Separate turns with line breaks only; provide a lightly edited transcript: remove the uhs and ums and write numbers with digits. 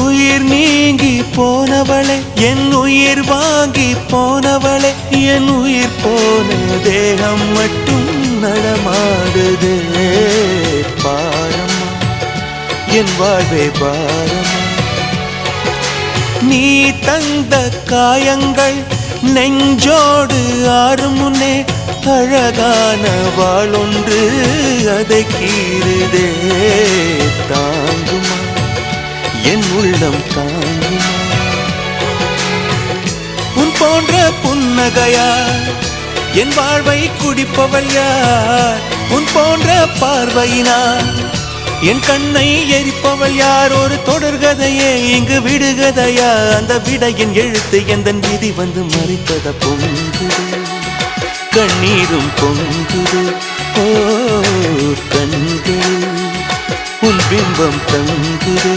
உயிர் நீங்கி போனவளே, என் உயிர் வாங்கி போனவளே, என் உயிர் போன தேகம் மட்டும் நடமாடுதே. பாரம்மா என் வாழ்வே பாரம்மா, நீ தந்த காயங்கள் நெஞ்சோடு ஆறும் முன்னே அழகான வாளொன்று அதை கீறுதே. தாங்குமா என் உள்ளம் தாங்குமா? உன் போன்ற புன்னகையார் என் வாழ்வை குடிப்பவள் யார்? உன் போன்ற பார்வையினார் என் கண்ணை எரிப்பவள் யார்? ஒரு தொடர்கதையே இங்கு விடுகதையா? அந்த விடையின் எழுத்து எந்தன் விதி வந்து மறித்தத பொங்குது, கண்ணீரும் பொங்குது. ஓ கண்கள் உன் பிம்பம் தங்குது.